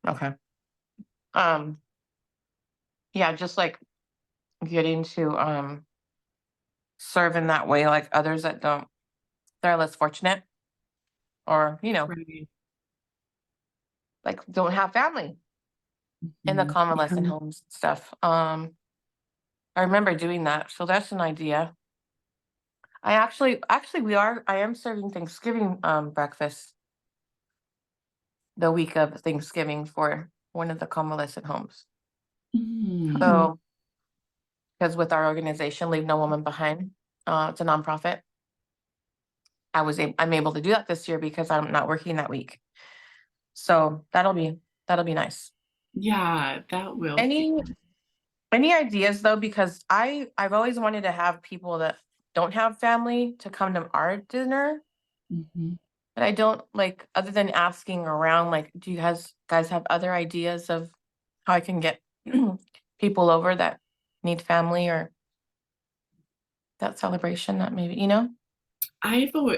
Okay. Um, yeah, just like getting to serve in that way, like others that are less fortunate, or Right. like don't have family in the Mhm. convalescent Yeah. homes and stuff. I remember doing that, so that's an idea. I am serving Thanksgiving breakfast the week of Thanksgiving for one of the convalescent homes. Mm. So, because with our organization, Leave No Woman Behind, it's a nonprofit. I'm able to do that this year because I'm not working that week. So that'll be nice. Yeah, that will be. Any any ideas though? Because I've always wanted to have people that don't have family to come to our dinner, Mhm. but I don't like, other than asking around, like, do you guys have other ideas of how I can get people over that need family or that celebration that maybe?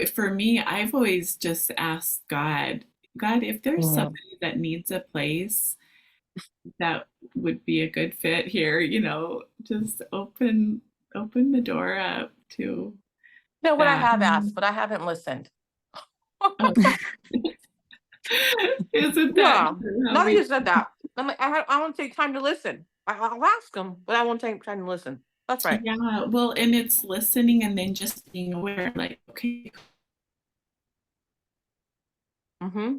For me, I've always just asked God, God, if there's Mm. somebody that needs a place that would be a good fit here, just open the door up to You know what, I that. have asked, but I haven't listened. Oh, isn't that Yeah. true how Now that we you said that, I'm like, I won't take time to listen. I'll ask them, but I won't take time to listen. That's right. yeah, well, and it's listening and then just being aware, like, okay, Mm-hmm.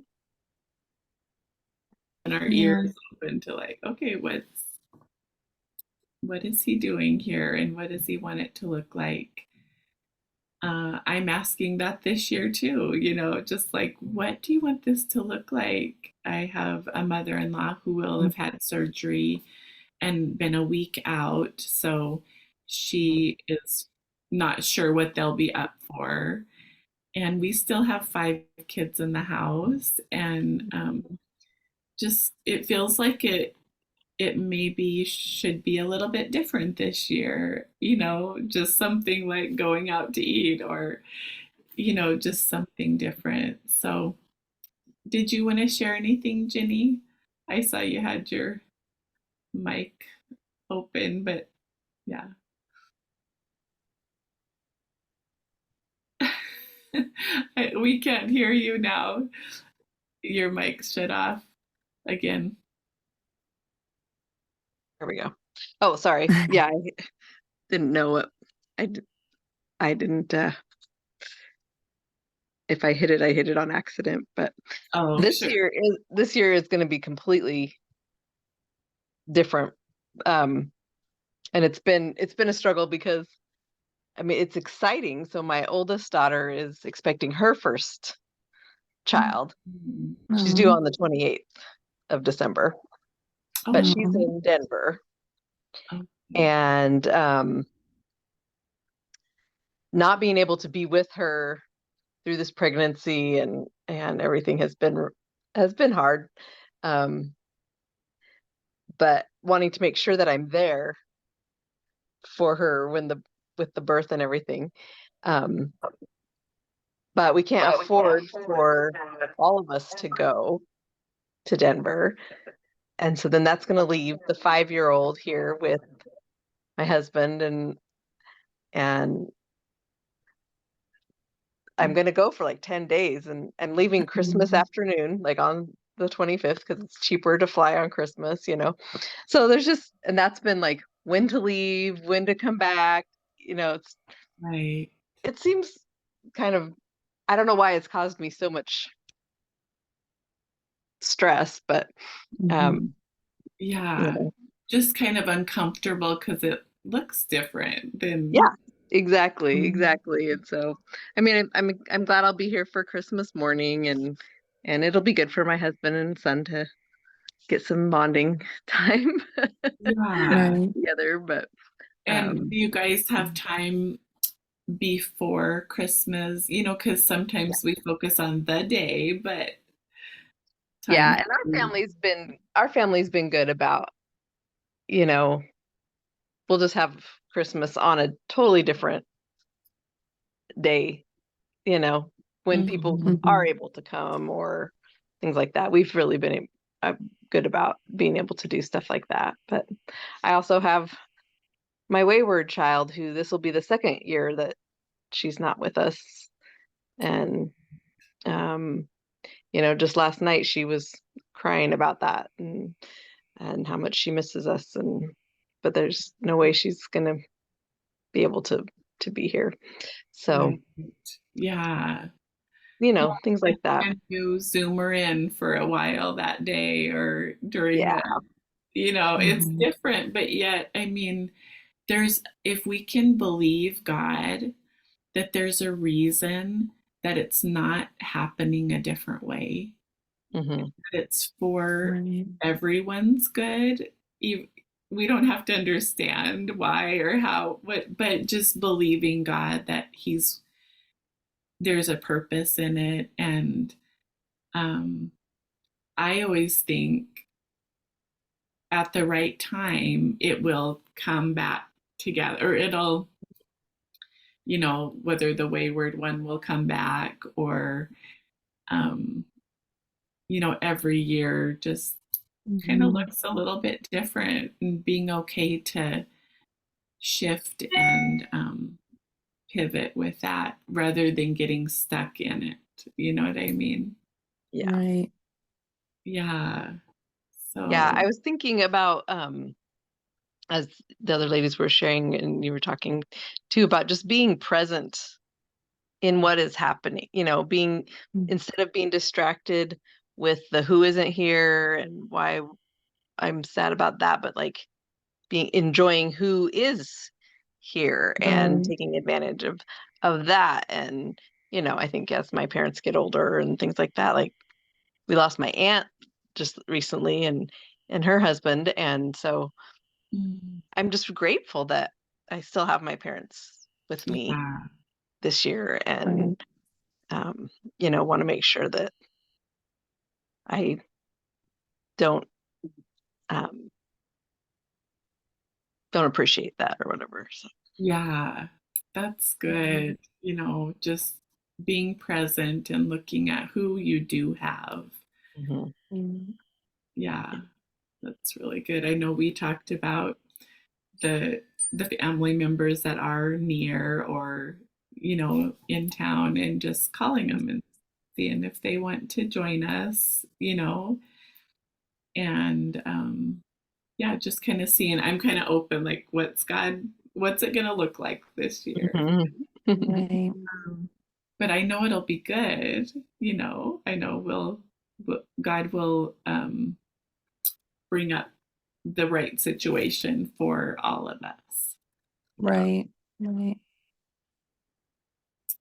and our Yeah. ears open to like, okay, what is he doing here and what does he want it to look like? I'm asking that this year too, just like, what do you want this to look like? I have a mother in law who will have had surgery and been a week out. So she is not sure what they'll be up for. And we still have 5 kids in the house. And just, it feels like it maybe should be a little bit different this year, just something like going out to eat or just something different. So, did you want to share anything, Jenny? I saw you had your mic open, but yeah. We can't hear you now. Your mic's shut off again. There we go. Oh, sorry. Yeah, I didn't know what I d- I didn't if I hit it on accident, but Oh, this sure. year is going to be completely different. Um and it's been a struggle because I mean, it's exciting. So my oldest daughter is expecting her first child. Mhm. She's due Mhm. on the 28th of December, but Oh, she's in Denver. okay. And not being able to be with her through this pregnancy and everything has been hard. Um, but wanting to make sure that I'm there for her with the birth and everything. Um, but we can't afford for all of us to go to Denver. And so then that's going to leave the 5-year-old here with my husband and I'm going to go for like 10 days and I'm leaving Christmas afternoon, like on the 25th, because it's cheaper to fly on Christmas. So and that's been like when to leave, when to come back. Right. It seems kind of, I don't know why it's caused me so much stress, but, um, you Yeah. know, Just kind of uncomfortable because it looks different than. yeah, exactly, Mhm. exactly. And so, I mean, I'm glad I'll be here for Christmas morning and it'll be good for my husband and son to get some bonding time Yeah. Right. together. But And do you guys have mm, time before Christmas? Because yeah, sometimes we focus on the day, but yeah, time. and our family's been good about, you know, we'll just have Christmas on a totally different day, when people Mhm. are able to come or things like that. We've really been I'm good about being able to do stuff like that. But I also have my wayward child, who this will be the second year that she's not with us. And just last night she was crying about that, and how much she misses us, but there's no way she's gonna be able to be here. So, Right. Yeah. things like that. And you Zoom her in for a while that day or during Yeah. it's Mhm. different, but yet, I mean, if we can believe God that there's a reason that it's not happening a different way, Hmm. that it's for Right. everyone's good. We don't have to understand why or how, but just believing God that there's a purpose in it. And um, I always think at the right time, it will come back together, or whether the wayward one will come back or, um, every year just kind of Mhm. looks a little bit different, and being okay to shift and pivot with that rather than getting stuck in it. You know what I mean? Yeah. Right. Yeah. Yeah. So, I was thinking about, as the other ladies were sharing and you were talking too, about just being present in what is happening, being, Mm. instead of being distracted with the who isn't here and why I'm sad about that, but like enjoying who is here and Right. taking advantage of that. And I think as my parents get older and things like that, like we lost my aunt just recently, and her husband, and so mm, I'm just grateful that I still have my parents with me yeah, this year, and Right. um, want to make sure that I don't um, don't appreciate that or whatever. So, yeah, that's Mhm. good. Just being present and looking at who you do have. mhm. Mm. Yeah, that's really good. I know we talked about the family members that are near or in town, and just calling them and seeing if they want to join us, and yeah, just kind of seeing. I'm kind of open, like, what's it gonna look like this year? Mhm. Right. But I know it'll be good. I know God will bring up the right situation for all of us. Right. Right.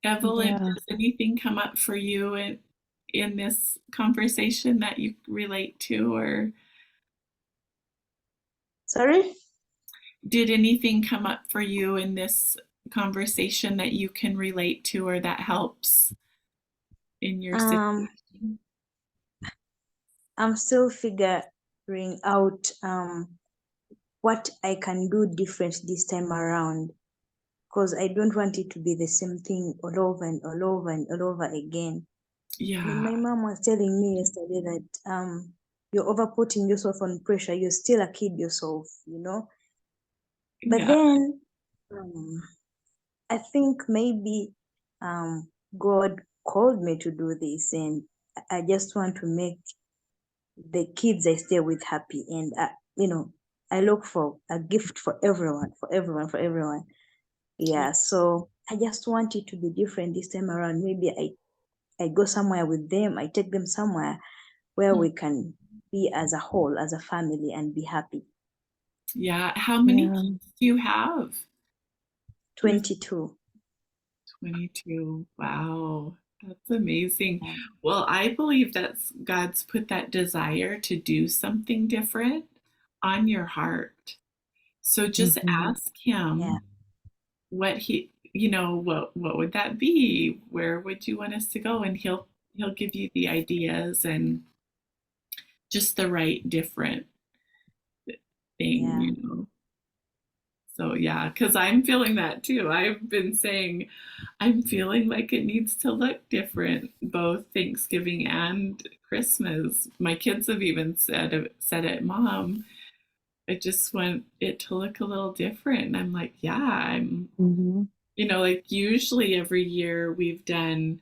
Evelyn, Yeah. does anything come up for you in this conversation that you relate to, or Sorry? did anything come up for you in this conversation that you can relate to or that helps in your Um, situation? I'm still figuring out what I can do different this time around, because I don't want it to be the same thing all over and all over and all over again. And Yeah, my mom was telling me yesterday that you're over putting yourself on pressure. You're still a kid yourself, you know. But yeah, then I think maybe God called me to do this, and I just want to make the kids I stay with happy. And I look for a gift for everyone, for everyone, for everyone. yeah, Yeah, so I just want it to be different this time around. Maybe I go somewhere with them, I take them somewhere where we can be as a whole, as a family, and be happy. yeah. How many Yeah. kids do you have? You have 22. 22. Wow, that's amazing. Yeah. Well, I believe that God's put that desire to do something different on your heart. So just Mhm. ask Yeah. him what would that be? Where would you want us to go? And he'll give you the ideas and just the right different thing, Yeah. So yeah, because I'm feeling that too. I've been saying I'm feeling like it needs to look different, both Thanksgiving and Christmas. My kids have even said it, Mom, I just want it to look a little different. And I'm like, yeah, Mm-hmm. like usually every year we've done,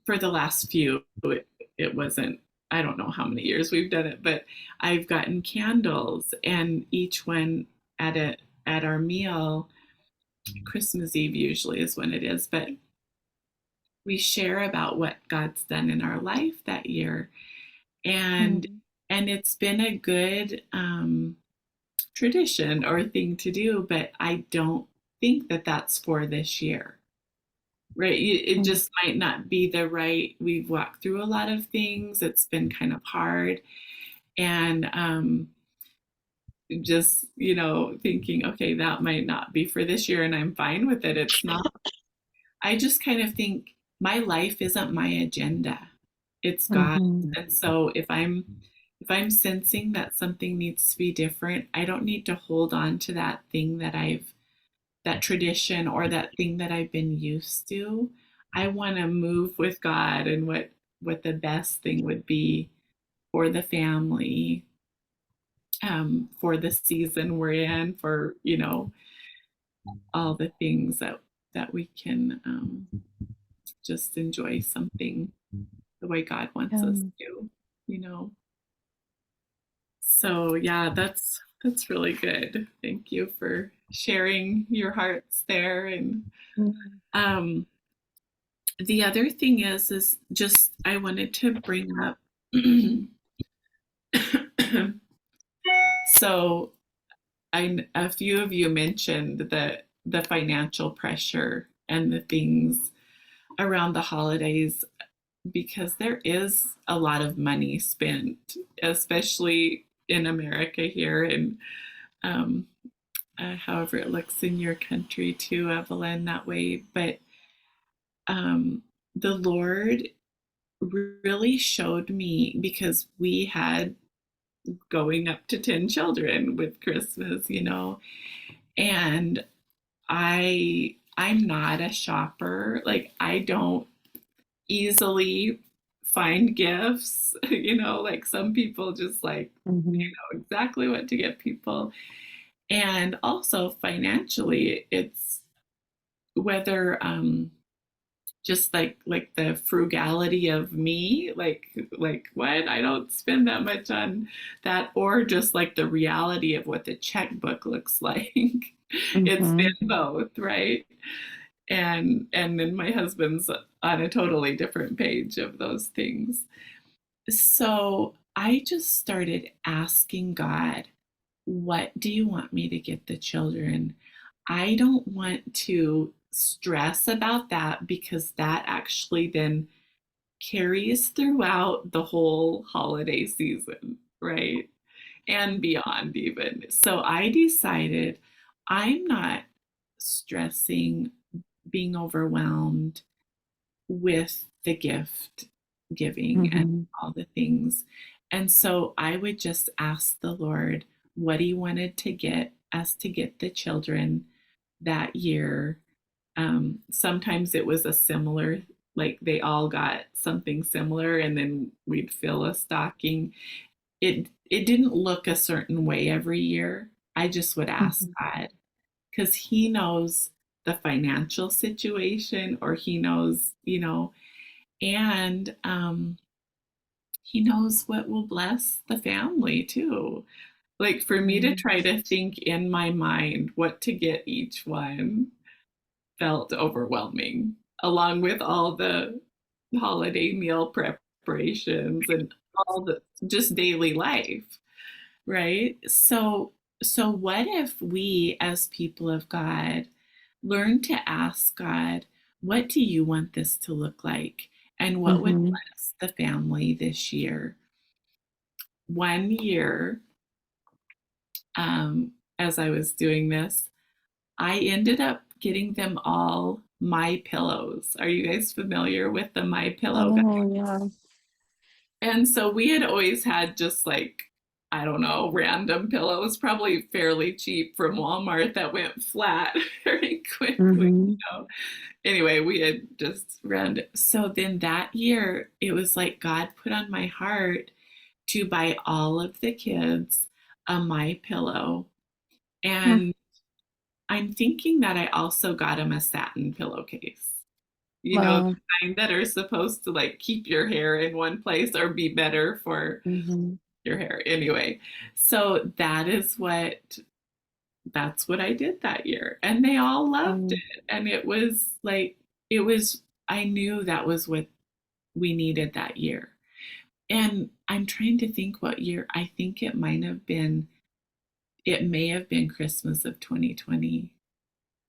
for the last few, it wasn't, I don't know how many years we've done it, but I've gotten candles, and each one at our meal, Christmas Eve usually is when it is, but we share about what God's done in our life that year. And Mm-hmm. and it's been a good tradition or thing to do, but I don't think that that's for this year. Right. It just might not be the right. We've walked through a lot of things. It's been kind of hard. And just, thinking, okay, that might not be for this year. And I'm fine with it. It's not. I just kind of think my life isn't my agenda. It's God. Mm-hmm. And so if I'm sensing that something needs to be different, I don't need to hold on to that thing that tradition or that thing that I've been used to. I want to move with God and what the best thing would be for the family, for the season we're in, for all the things that we can just enjoy something the way God wants us to, you know. So yeah, that's really good. Thank you for sharing your hearts there. And um the other thing is just I wanted to bring up so a few of you mentioned the financial pressure and the things around the holidays, because there is a lot of money spent, especially in America here, and um, however it looks in your country too, Evelyn, that way. But the Lord really showed me, because we had going up to 10 children with Christmas, and I'm not a shopper. Like, I don't easily find gifts, like some people just like Mm-hmm. know exactly what to get people. And also financially, it's whether just like the frugality of me, like what, I don't spend that much on that, or just like the reality of what the checkbook looks like. It's Mm-hmm. been both, right? And then my husband's on a totally different page of those things. So I just started asking God, what do you want me to get the children? I don't want to stress about that, because that actually then carries throughout the whole holiday season, right? And beyond, even. So I decided I'm not stressing, being overwhelmed with the gift giving and Mm-hmm. all the things. And so I would just ask the Lord what he wanted to get us to get the children that year. Sometimes it was a similar, like they all got something similar, and then we'd fill a stocking. It didn't look a certain way every year. I just would ask God, because he knows the financial situation, or he knows, and he knows what will bless the family too. Like, for me to try to think in my mind what to get each one felt overwhelming, along with all the holiday meal preparations and all the just daily life, right? So what if we, as people of God, learn to ask God, what do you want this to look like? And what would Mm-hmm. bless the family this year? One year, as I was doing this, I ended up getting them all My Pillows. Are you guys familiar with the My Pillow guy? Oh, yeah. And so we had always had just like I don't know, random pillows, probably fairly cheap from Walmart that went flat very quickly. Mm-hmm. Anyway, we had just run. So then that year, it was like God put on my heart to buy all of the kids a My Pillow. And I'm thinking that I also got them a satin pillowcase. Wow. The kind that are supposed to like keep your hair in one place or be better for Mm-hmm. your hair. Anyway, so that's what I did that year. And they all loved it. And it was like, I knew that was what we needed that year. And I'm trying to think what year. I think it may have been Christmas of 2020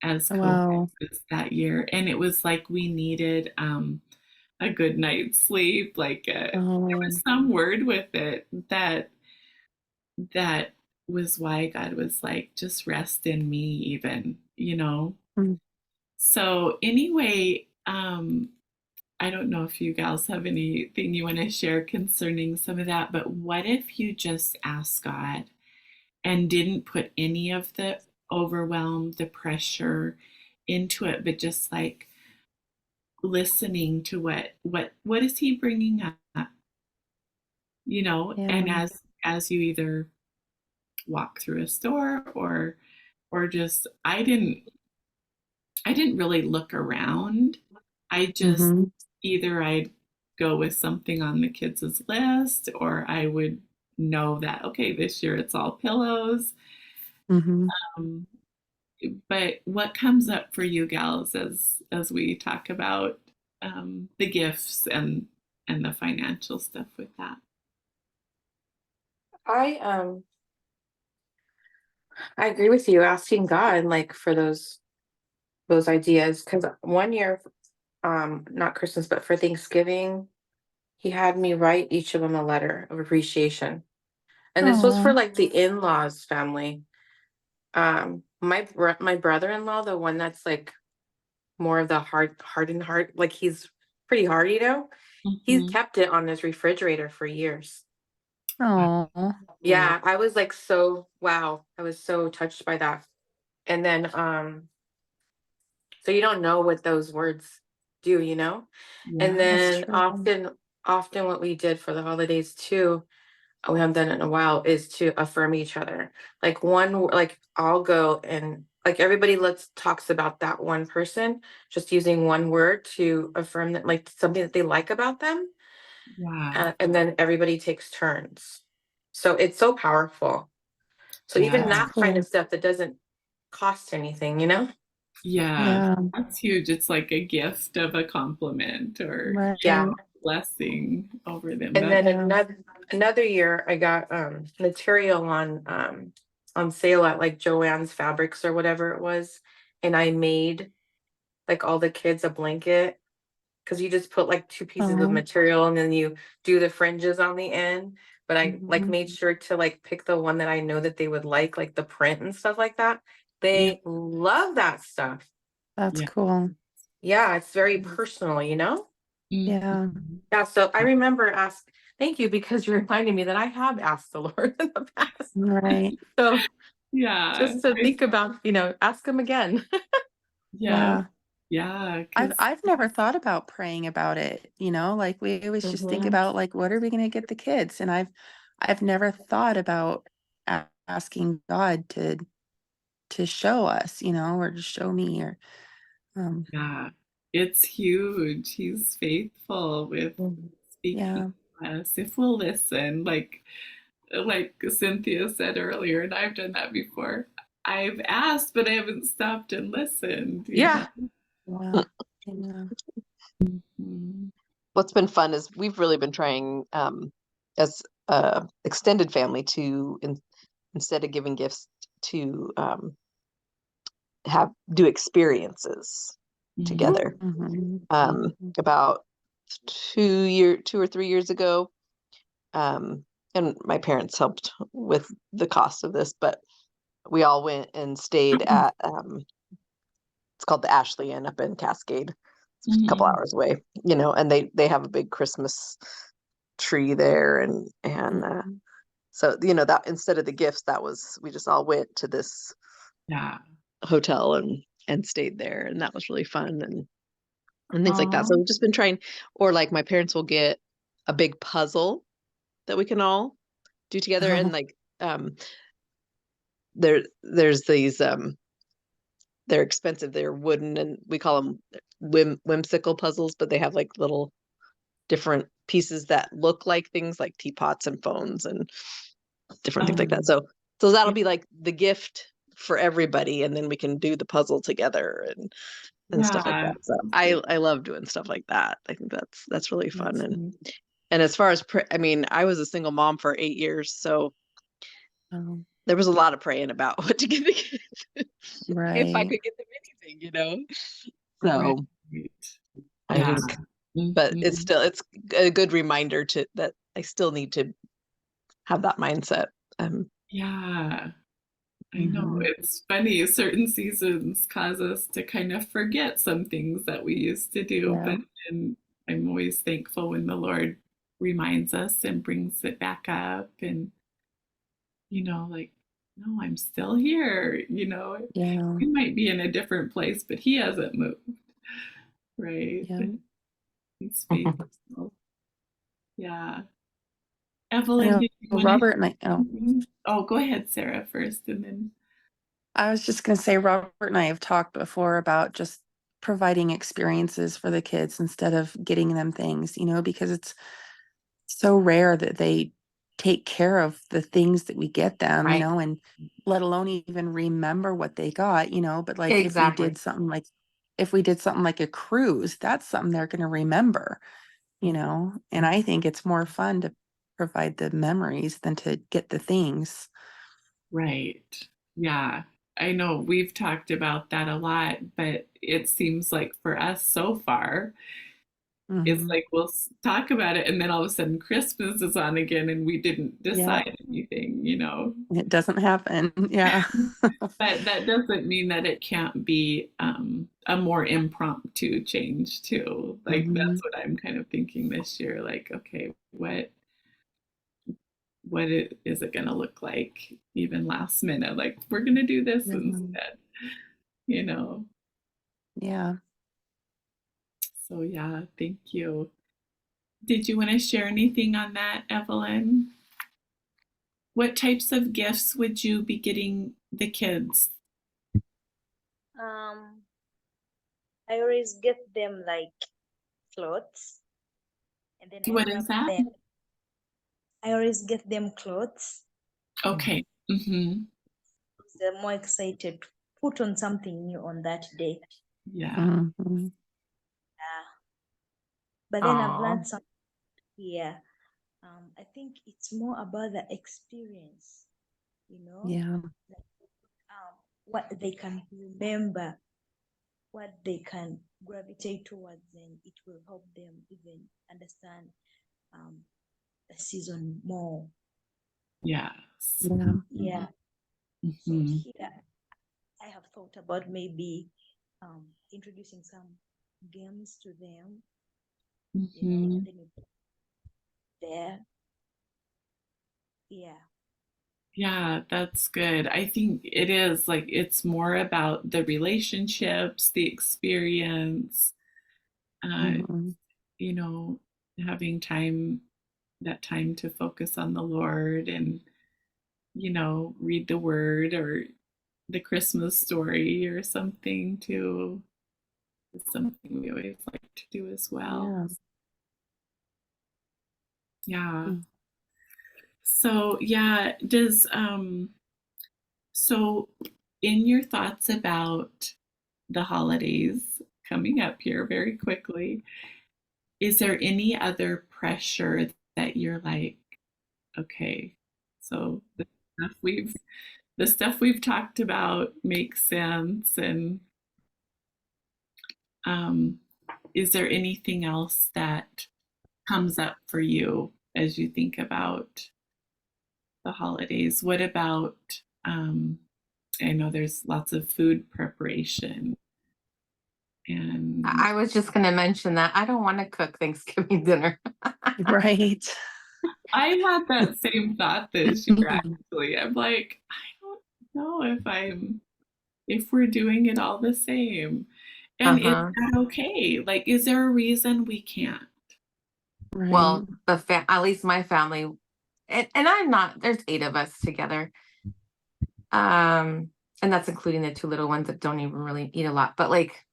as COVID Wow. was that year. And it was like we needed a good night's sleep. Like there Oh. was some word with it that was why God was like, just rest in me, even. Mm. So anyway, I don't know if you gals have anything you want to share concerning some of that, but what if you just asked God and didn't put any of the overwhelm, the pressure into it, but just like listening to what is he bringing up, Yeah. and as you either walk through a store or just I didn't really look around. I just Mm-hmm. either I'd go with something on the kids' list or I would know that okay, this year it's all pillows. Mm-hmm. Um, but what comes up for you gals as we talk about the gifts and the financial stuff with that? I agree with you, asking God like for those ideas, because one year, not Christmas, but for Thanksgiving, he had me write each of them a letter of appreciation. And this was for Oh. like the in-laws family. My brother-in-law, the one that's like more of the hardened heart, like he's pretty hard. He's Mhm. kept it on his refrigerator for years. Oh. Yeah, I was like so wow. I was so touched by that. And then so you don't know what those words do. And Yeah. That's then true. often what we did for the holidays too, we haven't done it in a while, is to affirm each other. Like like I'll go and like everybody let's talks about that one person, just using one word to affirm that like something that they like about them. Wow. And then everybody takes turns. So it's so powerful. So even That's Yeah. that kind cool. of stuff that doesn't cost anything. Yeah. Yeah. That's huge. It's like a gift of a compliment or Yeah. Right. blessing over them. And then Yeah. another year I got material on sale at like Joann's Fabrics or whatever it was. And I made like all the kids a blanket because you just put like two pieces of Oh. material and then you do the fringes on the end. But I like Mm-hmm. made sure to like pick the one that I know that they would like the print and stuff like that. Yeah. They love that stuff. That's Yeah. cool. Yeah, it's very personal. Yeah. Mhm. Yeah, so I remember thank you because you reminded me that I have asked the Lord in the past. Right. So Yeah. just to think about, ask him again. Yeah. Yeah. Yeah. I've never thought about praying about it, like we always just think Mhm. about like what are we going to get the kids? And I've never thought about asking God to show us, or to show me or Yeah. It's huge. He's faithful with Mhm. speaking yeah. to us if we'll listen. Like Cynthia said earlier, and I've done that before. I've asked, but I haven't stopped and listened. Yeah. Yeah. Yeah. Mm. What's been fun is we've really been trying as a extended family to instead of giving gifts to do experiences Mhm. together. Mm-hmm. About 2 or 3 years ago, and my parents helped with the cost of this, but we all went and stayed at it's called the Ashley Inn up in Cascade. It's a couple Mhm. hours away, and they have a big Christmas tree there, and So, that instead of the gifts, we just all went to this Yeah. hotel and stayed there, and that was really fun and things like that. Aw. So we've just been trying, or like my parents will get a big puzzle that we can all do together, and like there's these they're expensive, they're wooden, and we call them whimsical puzzles, but they have like little different pieces that look like things like teapots and phones and different things like that. So that'll be like the gift for everybody, and then we can do the puzzle together and stuff like that. So I love doing stuff like that. I think that's really fun. That's And neat. as far as I mean, I was a single mom for 8 years, so Um, there was a lot of praying about what to get the kids, if I right. could get them anything. So Right. I Yeah. think, but it's Mhm. it's a good reminder that I still need to have that mindset. Yeah. I know. Mhm. It's funny. Certain seasons cause us to kind of forget some things that we used to do, Yeah. but then I'm always thankful when the Lord reminds us and brings it back up and, like, no, I'm still here. Yeah. We might be in a different place, but He hasn't moved, right? Yeah. He's faithful. Yeah. I Evelyn, know did you want Robert and I, to? Oh, go ahead, Sarah, first, and then. I was just going to say, Robert and I have talked before about just providing experiences for the kids instead of getting them things, because it's so rare that they take care of the things that we get them, Right. and let alone even remember what they got, but like Exactly. if we did something like a cruise, that's something they're going to remember, and I think it's more fun to provide the memories than to get the things. Right. Yeah. I know we've talked about that a lot, but it seems like for us so far, it's Mhm. like we'll talk about it and then all of a sudden Christmas is on again and we didn't Yeah, decide anything. it doesn't happen. Yeah. But that doesn't mean that it can't be a more impromptu change too. Like Mhm. that's what I'm kind of thinking this year. Like, okay, is it going to look like even last minute? Like we're going to do this Mhm. instead, you know? Yeah. So yeah, thank you. Did you want to share anything on that, Evelyn? What types of gifts would you be getting the kids? Um, I always get them like clothes, and then I What is wrap that? them. I always get them clothes. Okay. Mm-hmm. They're more excited to put on something new on that day. Yeah. Mhm. But then I've Aw. learned something here. I think it's more about the experience, Yeah. what they can remember, what they can gravitate towards, and it will help them even understand the season more. Yes. Yeah. Yeah. So Mm-hmm. here I have thought about maybe introducing some games to them, Mm-hmm. and then there. Yeah. Yeah, that's good. I think it is like it's more about the relationships, the experience, uh, Mhm. you know, having that time to focus on the Lord and, read the word or the Christmas story or something too. It's something we always like to do as well. Yeah. Yeah. Mm. So yeah, so in your thoughts about the holidays coming up here very quickly, is there any other pressure that you're like, okay, so the stuff we've talked about makes sense, and um, is there anything else that comes up for you as you think about the holidays? What about, I know there's lots of food preparation and I was just going to mention that I don't want to cook Thanksgiving dinner. Right. I had that same thought this year, actually. I'm like, I don't know if we're doing it all the same. And is Uh-huh. that okay? Like, is there a reason we can't? Right. Well, at least my family, and I'm not, there's 8 of us together. Um, and that's including the 2 little ones that don't even really eat a lot, but like,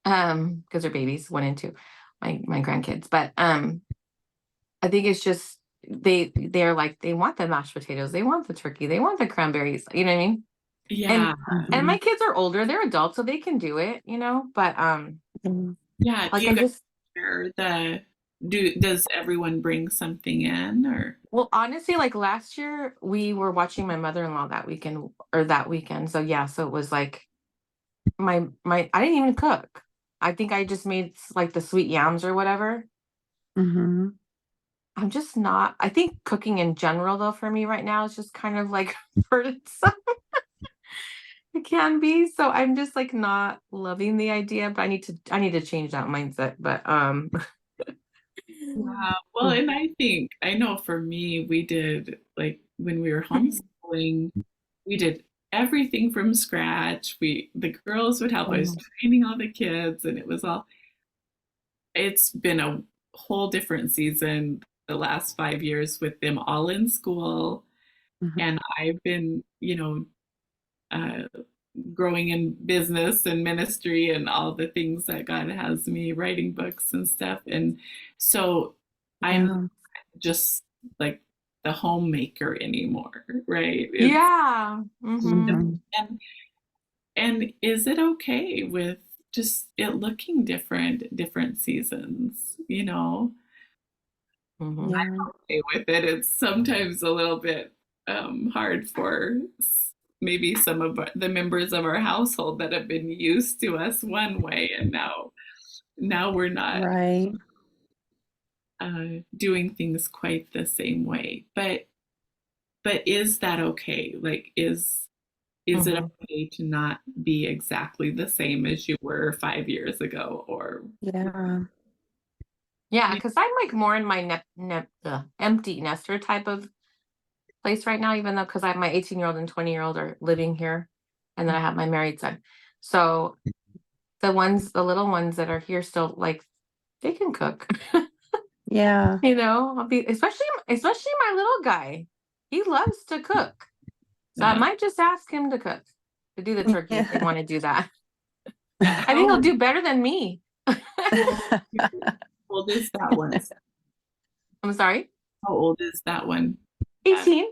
because they're babies, 1 and 2, my grandkids. But I think it's just they're like they want the mashed potatoes, they want the turkey, they want the cranberries. You know what I mean? And Yeah. and my Mhm. kids are older, they're adults, so they can do it. But Mhm. Yeah. Do like you I'm guys just share does everyone bring something in or? well, honestly, like last year we were watching my mother-in-law that weekend. So yeah, so it was like my I didn't even cook. I think I just made like the sweet yams or whatever. Mhm. I'm just not. I think cooking in general, though, for me right now is just kind of like burdensome. It can be. So I'm just like not loving the idea, but I need to change that mindset. But Yeah. Well, and I know for me, we did like when we were homeschooling, we did everything from scratch. The girls would help us training all the kids, and it's been a whole different season the last 5 years with them all in school. Mhm. And I've been, uh, growing in business and ministry and all the things that God has me writing books and stuff. And so I'm Yeah. just like the homemaker anymore, right? It's yeah. Mm-hmm. Mhm. and and is it okay with just it looking different seasons, Mm-hmm. Yeah. okay with it. It's sometimes a little bit hard for maybe some of the members of our household that have been used to us one way, and now we're not Right. doing things quite the same way. But is that okay? Like, is it Mm-hmm. okay to not be exactly the same as you were 5 years ago? Or Yeah. Yeah, because I'm like more in my empty nester type of place right now, even though because I have my 18-year-old and 20-year-old are living here, and then I have my married son. So the little ones that are here still like they can cook. Yeah. I'll be especially my little guy. He loves to cook. So I uh, might just ask him to do the turkey if they Yeah. want to do that. I think how he'll do better than me. old is that one? I'm sorry. How old is that one? Uh, 18.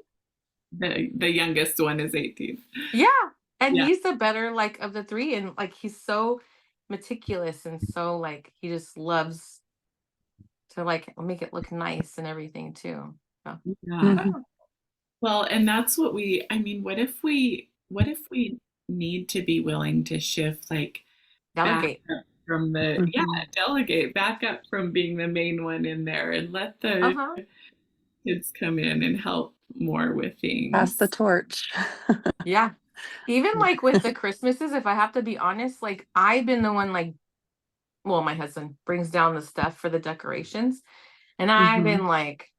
the youngest one is 18. Yeah. And Yeah. he's the better like of the 3 and like he's so meticulous and so like he just loves to like make it look nice and everything too. So, Yeah. I Mhm. don't know. Well, and that's I mean, what if we need to be willing to shift like back Delegate. up from Mhm. delegate back up from being the main one in there and let the Uh-huh. kids come in and help more with Pass the things. torch. Yeah. Even like with the Christmases, if I have to be honest, like I've been the one like well, my husband brings down the stuff for the decorations. And I've Mhm. been like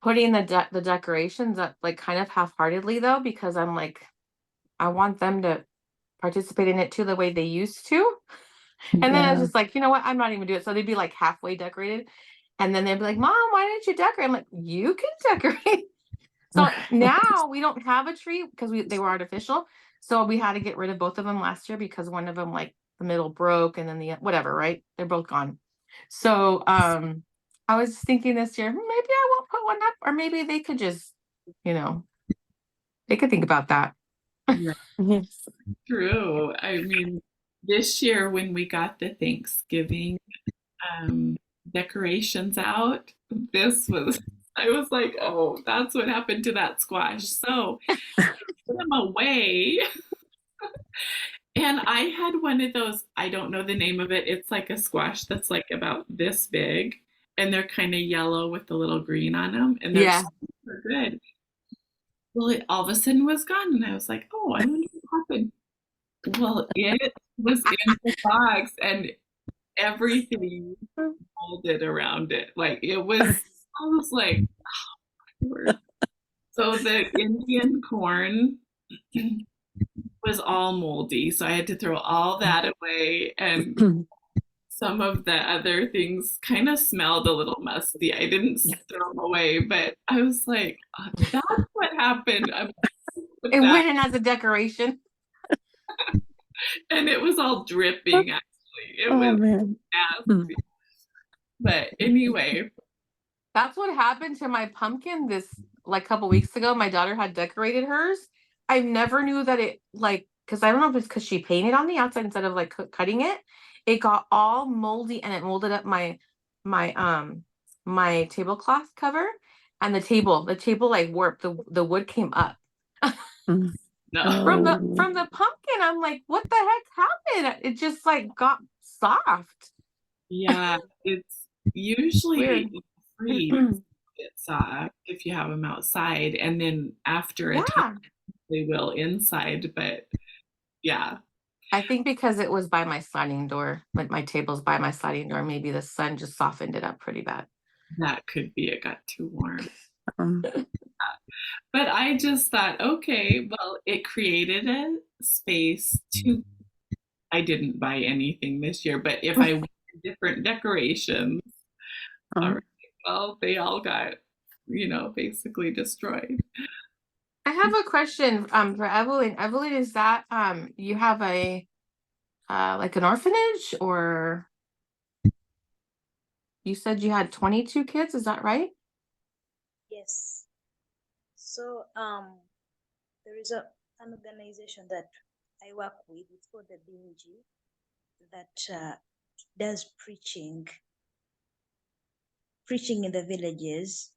putting the decorations up like kind of half-heartedly though, because I'm like, I want them to participate in it too the way they used to. And then I was Yeah. just like, you know what? I'm not even do it. So they'd be like halfway decorated. And then they'd be like, Mom, why didn't you decorate? I'm like, you can decorate. So now we don't have a tree because they were artificial. So we had to get rid of both of them last year because one of them, like the middle broke and then the whatever, right? They're both gone. So I was thinking this year, maybe I won't put one up, or maybe they could just, you know, they could think about that. Yeah, Yes. true. I mean, this year when we got the Thanksgiving um, decorations out, I was like, oh, that's what happened to that squash. So put them away. And I had one of those, I don't know the name of it. It's like a squash that's like about this big, and they're kind of yellow with the little green on them, and they're Yeah. super good. Well, it all of a sudden was gone, and I was like, oh, I wonder what happened. Well, it was in the box, and everything folded around it. Like it was I was like, Lord. So the Indian corn was all moldy, so I had to throw all that away, and some of the other things kind of smelled a little musty. I didn't throw them away, but I was like, oh, that's what happened. With It that. went in as a decoration. And it was all dripping, actually. It Oh was man. nasty. But anyway, That's what happened to my pumpkin this like couple weeks ago. My daughter had decorated hers. I never knew that it like because I don't know if it's because she painted on the outside instead of like cutting it. It got all moldy and it molded up my tablecloth cover and the table like warped. The wood came up Mm. no. from the pumpkin. I'm like, what the heck happened? It just like got soft. Yeah, it's usually Weird. freeze it soft if you have them outside, and then after a time Yeah. they will inside. But yeah, I think because it was by my sliding door, like my table's by my sliding door, maybe the sun just softened it up pretty bad. that could be it got too warm. Um, But I just thought, okay, well, it created a space to. I didn't buy anything this year, but if I wanted different decorations, all right, well, they all got, basically destroyed. I have a question for Evelyn. Evelyn, is that you have a like an orphanage, or you said you had 22 kids, is that right? Yes. So there is an organization that I work with. It's called the BNG that does preaching in the villages.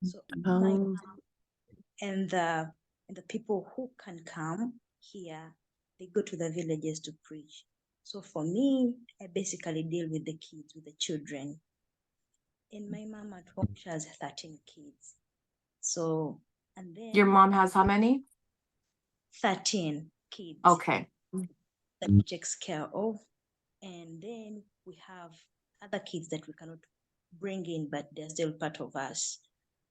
So my oh, and the people who can come here, they go to the villages to preach. So for me, I basically deal with the kids, with the children. And my mom at home, she has 13 kids. So, and then Your mom has how many? 13 kids Okay. that she takes care of. And then we have other kids that we cannot bring in, but they're still part of us.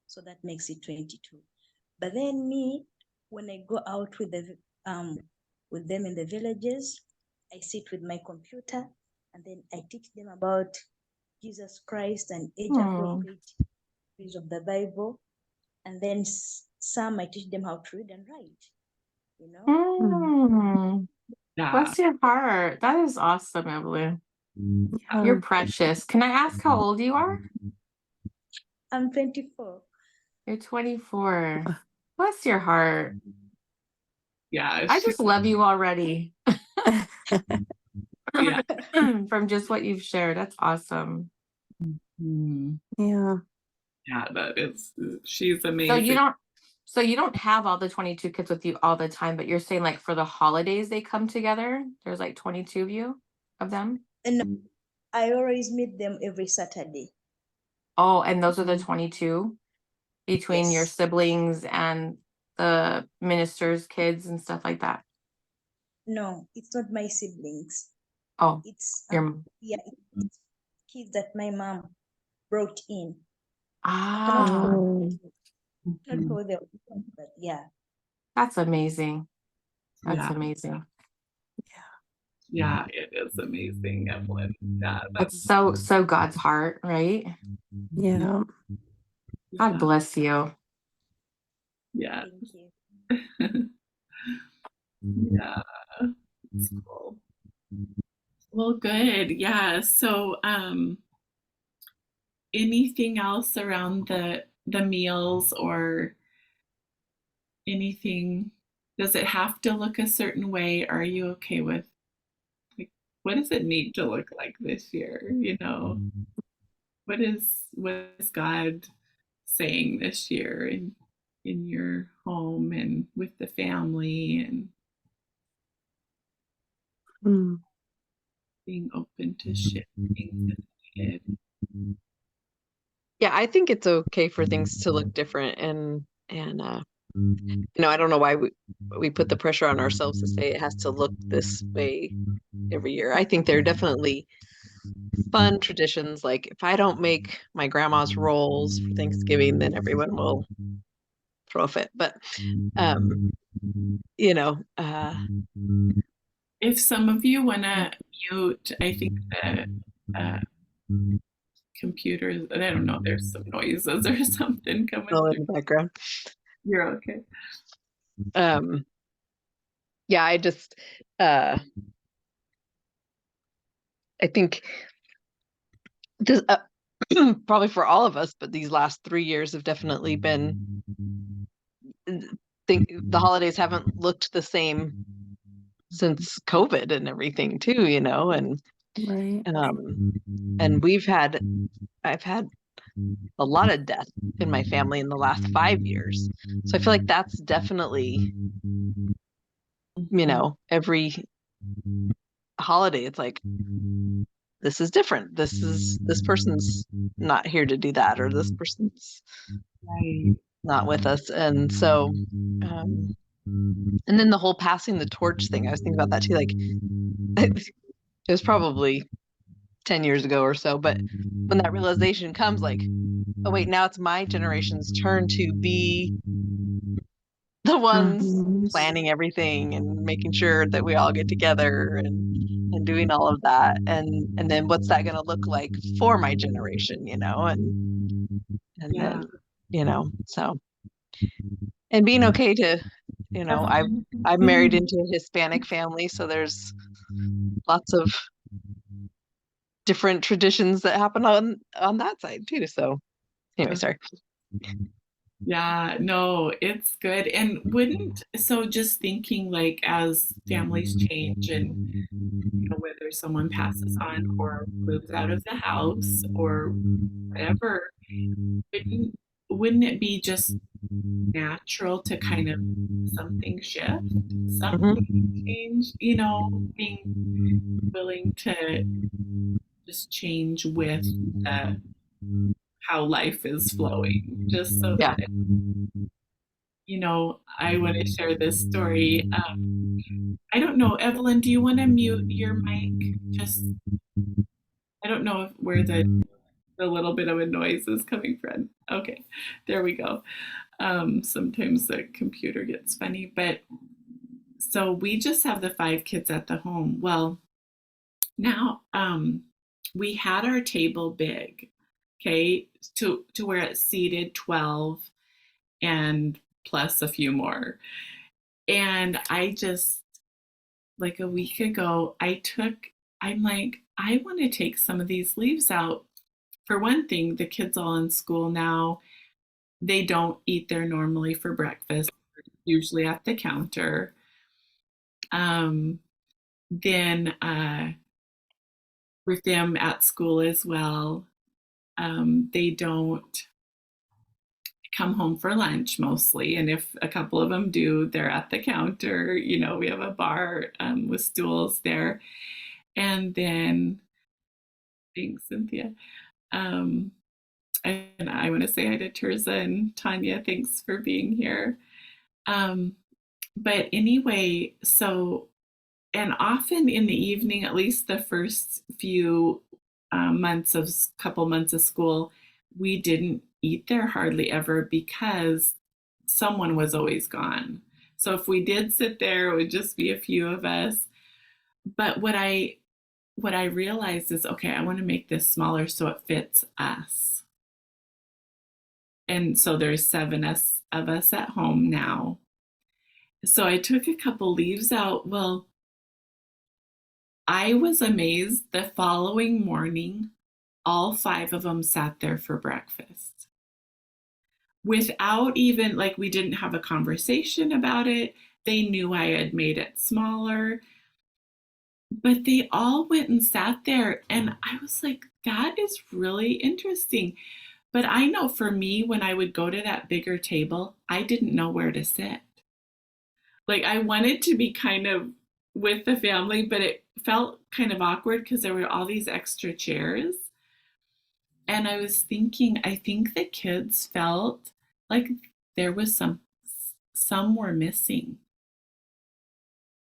So that makes it 22. But then me, when I go out with them in the villages, I sit with my computer and then I teach them about Jesus Christ and age appropriate use of the Bible. And then some I teach them how to read and write. Yeah. Bless your heart. That is awesome, Evelyn. yeah. You're precious. Can I ask how old you are? I'm 24. You're 24. Bless your heart. Yeah. I just love you already. Yeah. From just what you've shared. That's awesome. Yeah. Yeah, she's amazing. So you don't have all the 22 kids with you all the time, but you're saying like for the holidays they come together. There's like 22 of them. And I always meet them every Saturday. Oh, and those are the 22 between your Yes. siblings and the minister's kids and stuff like that. No, it's not my siblings. Oh, It's your it's kids that my mom brought in. Oh, Not call them, but yeah. that's amazing. That's Yeah. amazing. Yeah, it is amazing, Evelyn. Yeah, That's so God's heart, right? yeah. God bless you. Yeah. Thank you. Yeah. That's cool. Well, good. Yeah. So, anything else around the meals or anything? Does it have to look a certain way? Are you okay with like what does it need to look like this year? What is God saying this year in your home and with the family and being open to shifting as needed? Yeah, I think it's okay for things to look different, and I don't know why we put the pressure on ourselves to say it has to look this way every year. I think there are definitely fun traditions. Like if I don't make my grandma's rolls for Thanksgiving, then everyone will throw a fit. But you know, If some of you want to mute, I think the uh, computers, I don't know, there's some noises or something coming all in through. the background. You're okay. Yeah, I just I think this probably for all of us, but these last 3 years have definitely been, think the holidays haven't looked the same since COVID and everything too, you know, and Right. I've had a lot of death in my family in the last 5 years. So I feel like that's definitely, you know, every holiday, it's like, this is different. This person's not here to do that, or this person's Right. not with us. And so, and then the whole passing the torch thing, I was thinking about that too. Like, it was probably 10 years ago or so, but when that realization comes, like, oh, wait, now it's my generation's turn to be the ones Mhm. planning everything and making sure that we all get together and doing all of that. And then what's that going to look like for my generation, you know? And Yeah. then, you know, so, and being okay to, you know, I'm married into a Hispanic family, so there's lots of different traditions that happen on that side too. So anyway, sorry. Yeah, no, it's good. And so just thinking like as families change and whether someone passes on or moves out of the house or whatever, wouldn't it be just natural to kind of something shift, Mhm. something change, being willing to just change with the how life is flowing, just so Yeah. that I want to share this story. I don't know, Evelyn, do you want to mute your mic? Just, I don't know where the little bit of a noise is coming from. Okay, there we go. Sometimes the computer gets funny, but so we just have the 5 kids at the home. Well, now we had our table big, okay, to where it seated 12 and plus a few more. And I just, like a week ago, I'm like, I want to take some of these leaves out. For one thing, the kids all in school now, they don't eat there normally for breakfast, usually at the counter. Then with them at school as well, they don't come home for lunch mostly. And if a couple of them do, they're at the counter. We have a bar with stools there. And then, thanks, Cynthia. And I want to say hi to Terza and Tanya. Thanks for being here. But anyway, so, and often in the evening, at least the first few couple months of school, we didn't eat there hardly ever because someone was always gone. So if we did sit there, it would just be a few of us. But what I realized is, okay, I want to make this smaller so it fits us. And so there's 7 of us at home now. So I took a couple leaves out. Well, I was amazed the following morning, all 5 of them sat there for breakfast. Without even, like, we didn't have a conversation about it. They knew I had made it smaller. But they all went and sat there, and I was like, that is really interesting. But I know for me, when I would go to that bigger table, I didn't know where to sit. Like, I wanted to be kind of with the family, but it felt kind of awkward because there were all these extra chairs. And I was thinking, I think the kids felt like there was some were missing.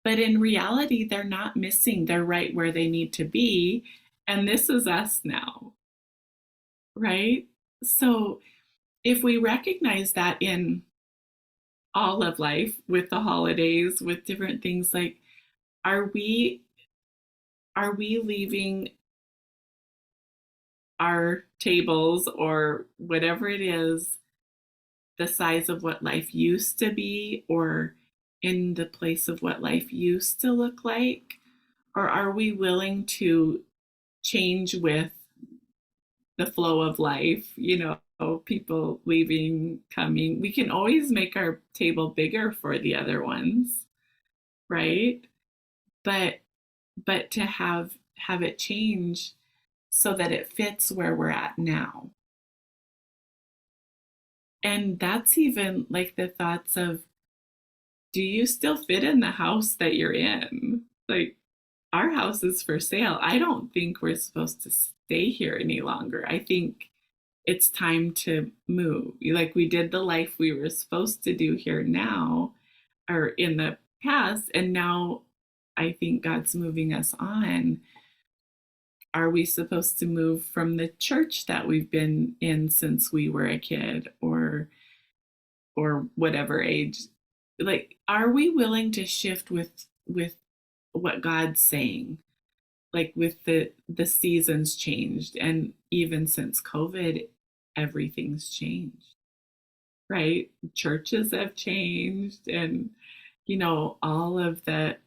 But in reality, they're not missing. They're right where they need to be. And this is us now, right? So if we recognize that in all of life, with the holidays, with different things, like, are we leaving our tables or whatever it is the size of what life used to be, or in the place of what life used to look like? Or are we willing to change with the flow of life? People leaving, coming. We can always make our table bigger for the other ones, right? But to have it change so that it fits where we're at now. And that's even like the thoughts of, do you still fit in the house that you're in? Like, our house is for sale. I don't think we're supposed to stay here any longer. I think it's time to move. Like, we did the life we were supposed to do here now, or in the past, and now I think God's moving us on. Are we supposed to move from the church that we've been in since we were a kid, or whatever age? Like, are we willing to shift with what God's saying? Like, with the seasons changed, and even since COVID, everything's changed, right? Churches have changed, and all of the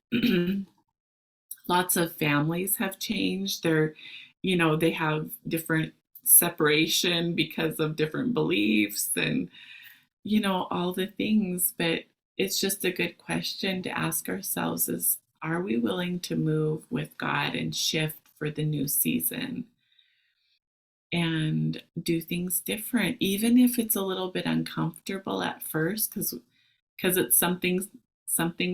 lots of families have changed. They have different separation because of different beliefs, and all the things. But it's just a good question to ask ourselves, is, are we willing to move with God and shift for the new season and do things different, even if it's a little bit uncomfortable at first, because it's something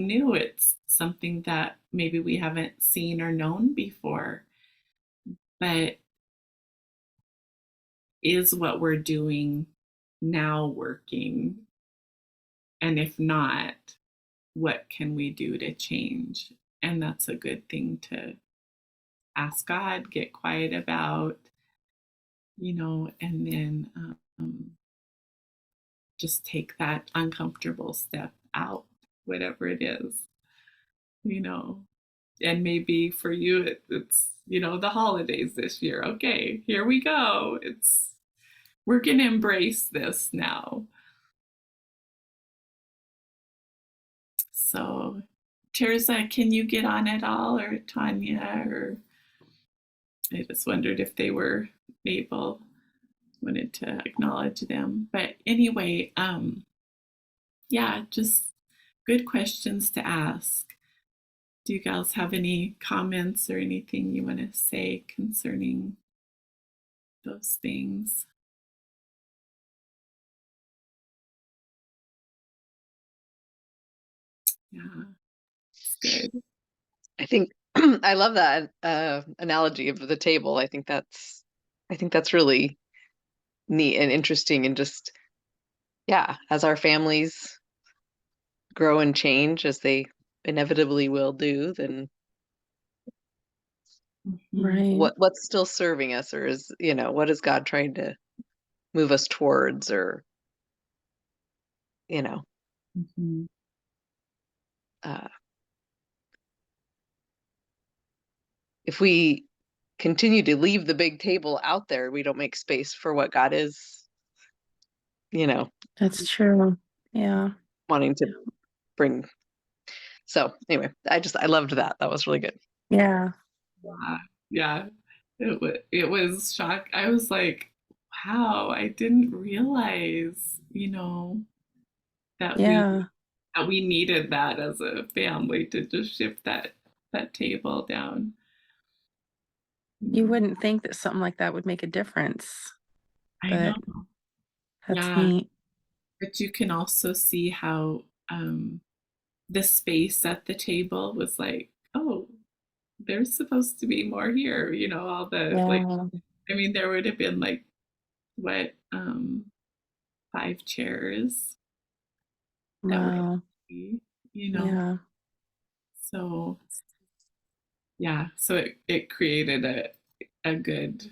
new. It's something that maybe we haven't seen or known before. But is what we're doing now working? And if not, what can we do to change? And that's a good thing to ask God, get quiet about, and then just take that uncomfortable step out, whatever it is, And maybe for you, it's, the holidays this year. Okay, here we go. We're going to embrace this now. So, Teresa, can you get on at all, or Tanya, or I just wondered if they were able, wanted to acknowledge them. But anyway, yeah, just good questions to ask. Do you guys have any comments or anything you want to say concerning those things? Yeah, it's good. I think I love that analogy of the table. I think that's really neat and interesting, and just, yeah, as our families grow and change, as they inevitably will do, then Right. what's still serving us, or is, what is God trying to move us towards, or Mhm. uh, if we continue to leave the big table out there, we don't make space for what God is, That's true. Yeah. wanting to bring. So anyway, I loved that. That was really good. Yeah. Yeah, it was shock. I was like, wow, I didn't realize, that Yeah. we needed that as a family, to just shift that table down. You wouldn't think that something like that would make a difference, I know. but that's Yeah, neat. but you can also see how the space at the table was like, oh, there's supposed to be more here, all the, like, Yeah. I mean, there would have been like, what, 5 chairs that were Wow. empty, you know. Yeah. So yeah, so it created a good,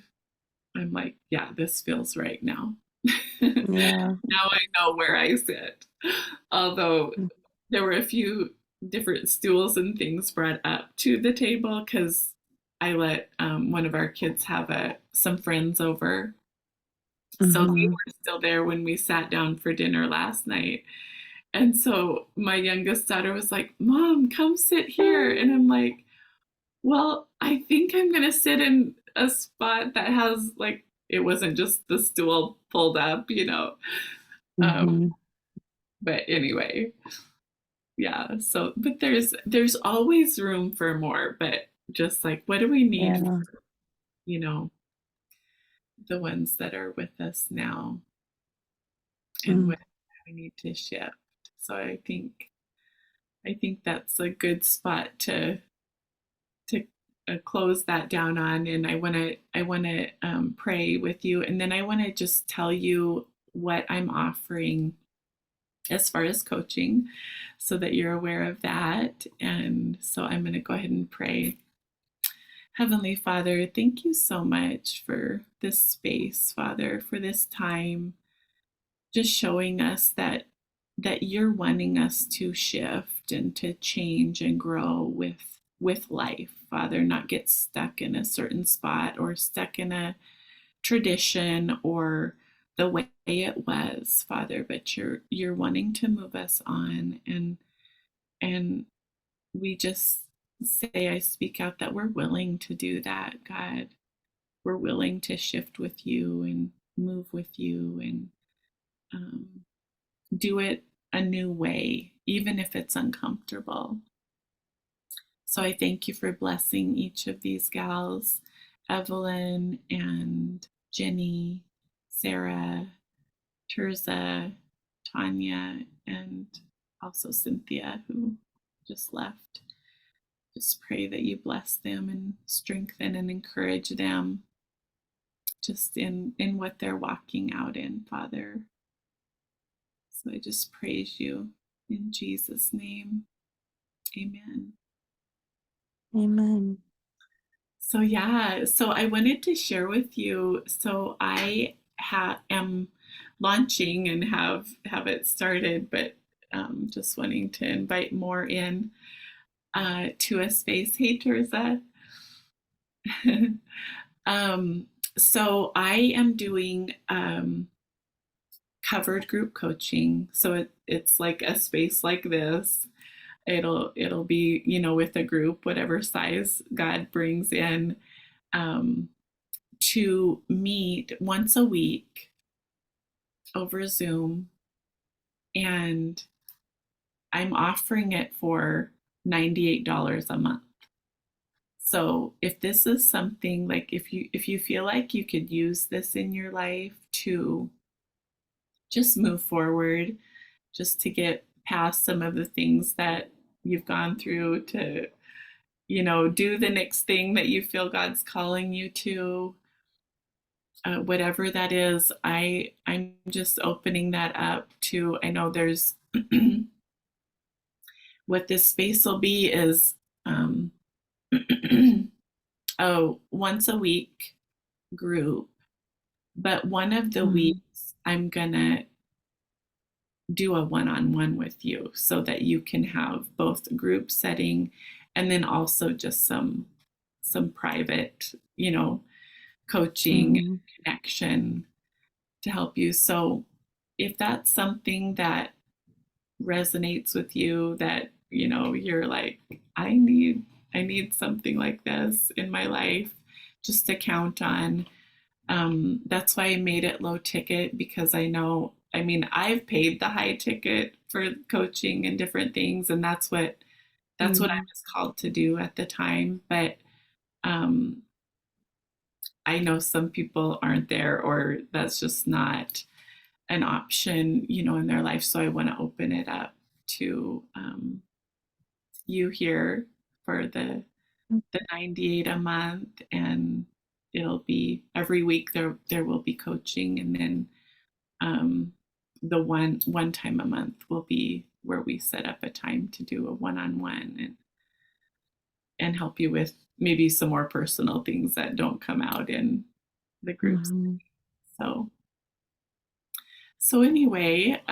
I'm like, yeah, this feels right now. Yeah. Now I know where I sit. Although Mm. there were a few different stools and things brought up to the table because I let one of our kids have some friends over. So they Mhm. were still there when we sat down for dinner last night. And so my youngest daughter was like, Mom, come sit here. And I'm like, well, I think I'm going to sit in a spot that has, like, it wasn't just the stool pulled up, you know. Mhm. But anyway, yeah. So, but there's always room for more, but just like, what do we need, Yeah. you know, the ones that are with us now, and Mm. what we need to shift. So I think that's a good spot to close that down on. And I want to pray with you, and then I want to just tell you what I'm offering as far as coaching, so that you're aware of that. And so I'm going to go ahead and pray. Heavenly Father, thank you so much for this space, Father, for this time, just showing us that you're wanting us to shift and to change and grow with life, Father, not get stuck in a certain spot or stuck in a tradition or the way it was, Father, but you're wanting to move us on. And we just say, I speak out that we're willing to do that, God. We're willing to shift with you and move with you, and um, do it a new way, even if it's uncomfortable. So I thank you for blessing each of these gals, Evelyn and Jenny, Sarah, Terza, Tanya, and also Cynthia, who just left. Just pray that you bless them and strengthen and encourage them just in what they're walking out in, Father. So I just praise you in Jesus' name. Amen. Amen. So yeah, so I wanted to share with you. So I am launching and have it started, but just wanting to invite more in to a space. Hey, Teresa. um, so I am doing covered group coaching. So it's like a space like this. It'll be, you know, with a group, whatever size God brings in, um, to meet once a week over Zoom. And I'm offering it for $98 a month. So if this is something, like, if you feel like you could use this in your life to just move forward, just to get past some of the things that you've gone through, to, you know, do the next thing that you feel God's calling you to, whatever that is, I'm just opening that up to, I know there's what this space will be is once a week group, but one of the Mhm. weeks I'm gonna do a one-on-one with you, so that you can have both group setting and then also just some private, you know, coaching and Mhm. connection to help you. So if that's something that resonates with you, that, you know, you're like, I need something like this in my life just to count on. That's why I made it low ticket, because I know, I mean, I've paid the high ticket for coaching and different things, and that's what I Mhm. was called to do at the time. But um, I know some people aren't there, or that's just not an option, you know, in their life. So I want to open it up to you here for the 98 a month, and it'll be every week. There will be coaching, and then the one time a month will be where we set up a time to do a one-on-one. and help you with maybe some more personal things that don't come out in the groups. Mhm. So anyway,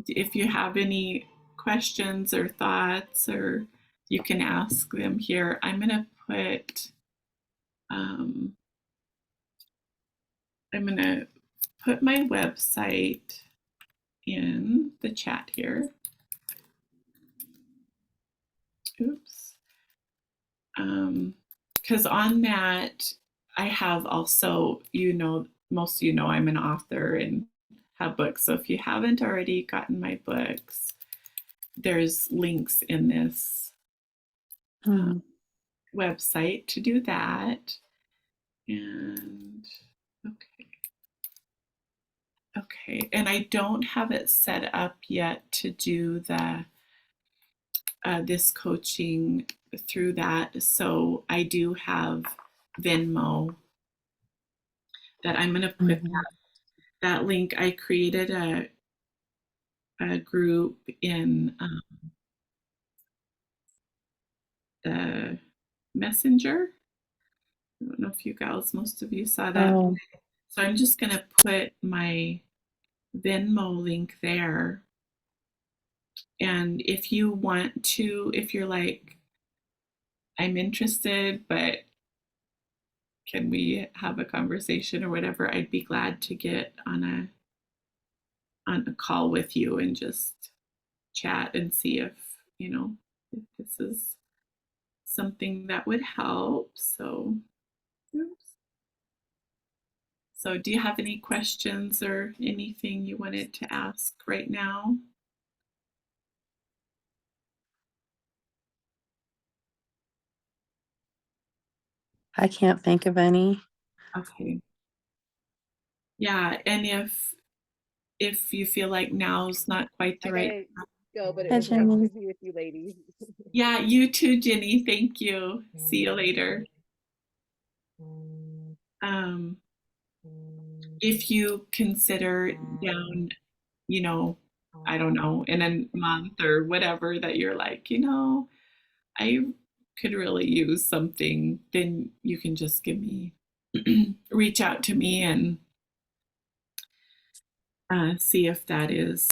if you have any questions or thoughts, or you can ask them here. I'm gonna put my website in the chat here. Oops. Because on that, I have also, most of you know I'm an author and have books. So if you haven't already gotten my books, there's links in this Mhm. website to do that. And okay. And I don't have it set up yet to do the this coaching through that. So I do have Venmo that I'm going to put Mhm. that link. I created a group in the Messenger. I don't know if you guys, most of you saw that. Oh, So I'm just going to put my Venmo link there. And if you want to, if you're like, I'm interested, but can we have a conversation or whatever, I'd be glad to get on a call with you and just chat and see if, if this is something that would help. So, oops. So do you have any questions or anything you wanted to ask right now? I can't think of any. Okay. Yeah, and if you feel like now's not quite the I right gotta go, but it Hi, was nice Jenny. to be with you ladies. Yeah, you too, Jenny. Thank you. See you later. Um, if you consider down, I don't know, in a month or whatever that you're like, I could really use something, then you can just reach out to me and see if that is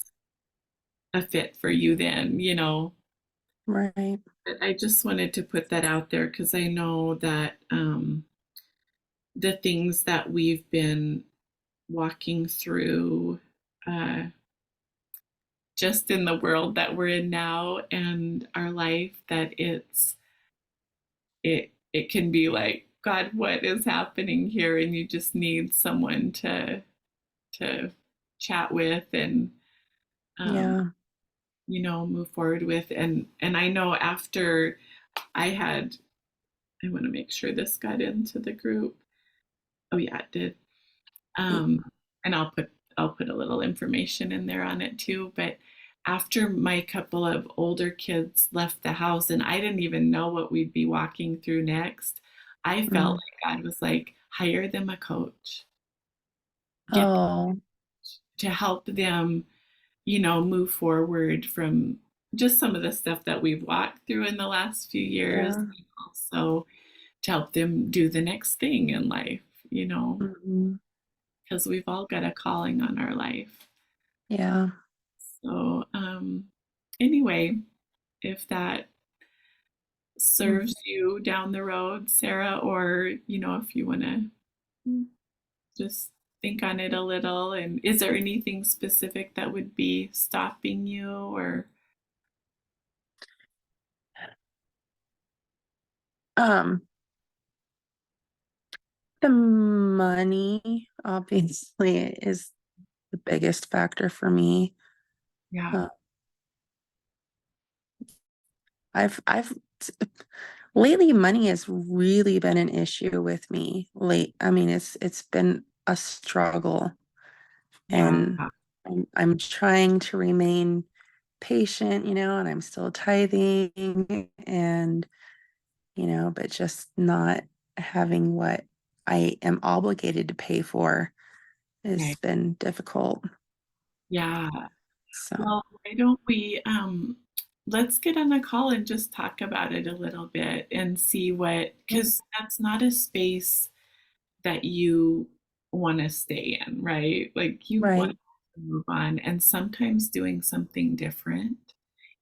a fit for you then. Right. But I just wanted to put that out there because I know that the things that we've been walking through uh, just in the world that we're in now and our life, that it can be like, God, what is happening here? And you just need someone to chat with and um, Yeah. move forward with. And I know after I want to make sure this got into the group. Oh yeah, it did. And I'll put a little information in there on it too. But after my couple of older kids left the house and I didn't even know what we'd be walking through next, I felt Mm. like God was like, hire them a coach. Get Oh, to help them, move forward from just some of the stuff that we've walked through in the last few years. yeah. And also to help them do the next thing in life, Mhm. because we've all got a calling on our life. Yeah. So, anyway, if that Mm. serves you down the road, Sarah, or, if you want to just think on it a little, and is there anything specific that would be stopping you or? Um, the money obviously is the biggest factor for me. Yeah. Uh, I've lately money has really been an issue with me I mean, it's been a struggle, Yeah. and I'm trying to remain patient, and I'm still tithing, and but just not having what I am obligated to pay for has Okay. been difficult. Yeah. So, Well, why don't we let's get on a call and just talk about it a little bit and see what, because that's not a space that you want to stay in, right? Like you want Right. to move on, and sometimes doing something different,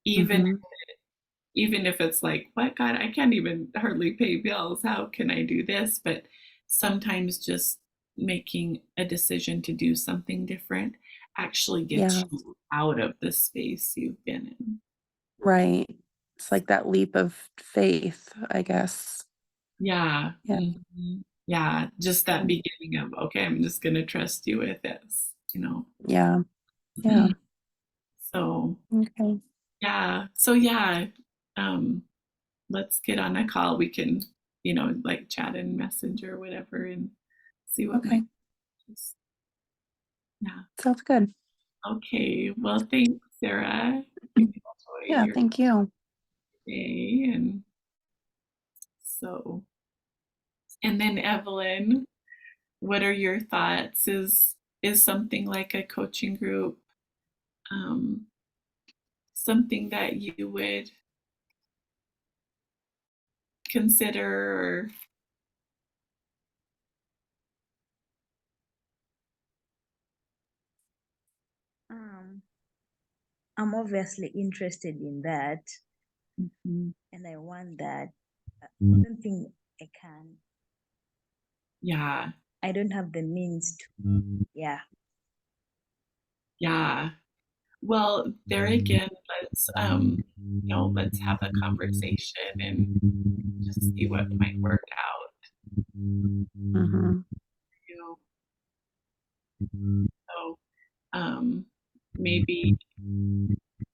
even Mhm. even if it's like, what, God, I can't even hardly pay bills. How can I do this? But sometimes just making a decision to do something different actually gets Yeah. you out of the space you've been in. Right. It's like that leap of faith, I guess. Yeah. Yeah. Mhm. Yeah. Just that beginning of, okay, I'm just going to trust you with this, you know? Yeah. Yeah. So, Okay. yeah. So, yeah. Um, let's get on a call. We can, like chat in Messenger or whatever and see what Okay. might just, yeah. Sounds good. Okay. Well, thanks, Sarah. You enjoy Yeah, your thank you. day. And so, and then Evelyn, what are your thoughts? Is something like a coaching group um, something that you would consider? Or Um, I'm obviously interested in that, Mhm. and I want that. I don't think I can. Yeah, I don't have the means to. Yeah. yeah. Well, there again, let's have a conversation and just see what might work out. Mhm. You know, so um, maybe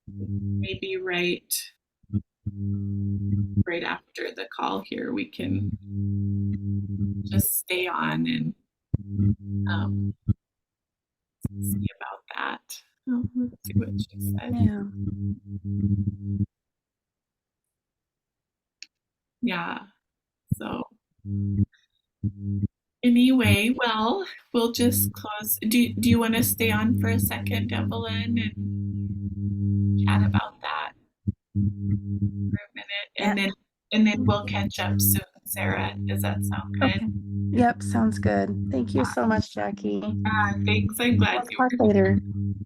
maybe right after the call here, we can just stay on and um, see about that. Oh, let's see what she said. Yeah. Yeah. So anyway, well, we'll just close. Do you want to stay on for a second, Evelyn, and chat about that for a minute, Yeah. and then we'll catch up soon, Sarah. Does that sound good? Okay. Yep, sounds good. Thank you so much, Jackie. Thanks. I'm glad We'll you talk later.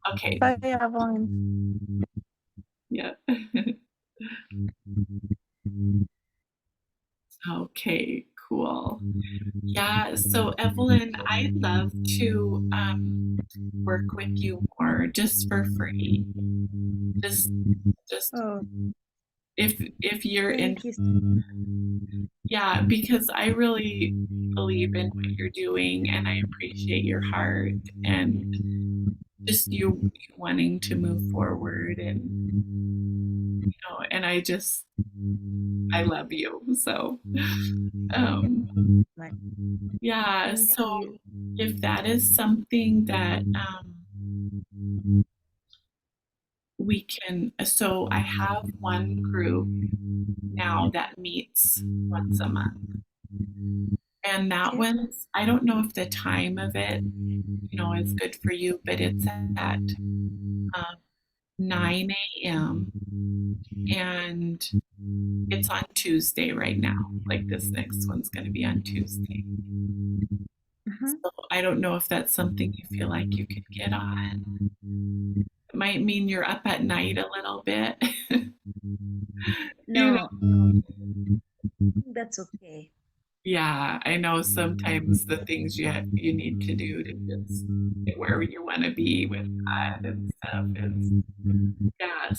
were okay. Bye, Evelyn. Yeah. Okay, cool. Yeah, so Evelyn, I'd love to work with you more just for free. Just just Oh, if you're in, thank you. yeah, because I really believe in what you're doing and I appreciate your heart and just you wanting to move forward, and I love you. So Much. yeah, Thank so you. if that is something that we can, so I have one group now that meets once a month. And that Okay. one's, I don't know if the time of it, is good for you, but it's at 9 a.m. and it's on Tuesday right now. Like this next one's going to be on Tuesday. Mhm. So I don't know if that's something you feel like you could get on. It might mean you're up at night a little bit. you know, No, no, that's okay. yeah, I know sometimes the things you need to do to just get where you want to be with God and stuff is, yeah.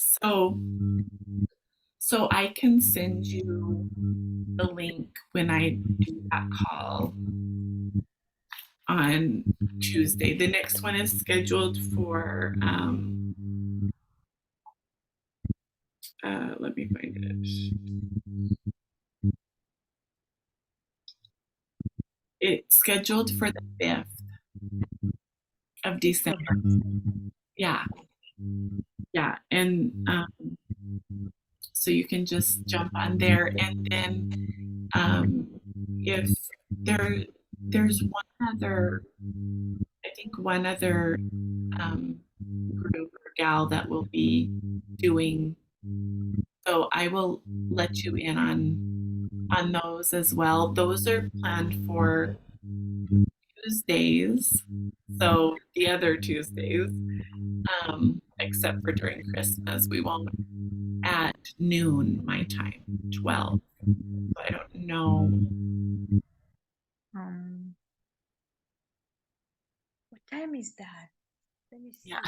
So I can send you the link when I do that call on Tuesday. The next one is scheduled for let me find it. It's scheduled for the 5th of Fifth of December. Yeah, yeah. And so you can just jump on there, and then if there there's one other, I think one other group or gal that will be doing So I will let you in on those as well. Those are planned for Tuesdays. So the other Tuesdays, except for during Christmas, we won't at noon my time, 12. So I don't know. Um, what time is that? Let me see. Yeah.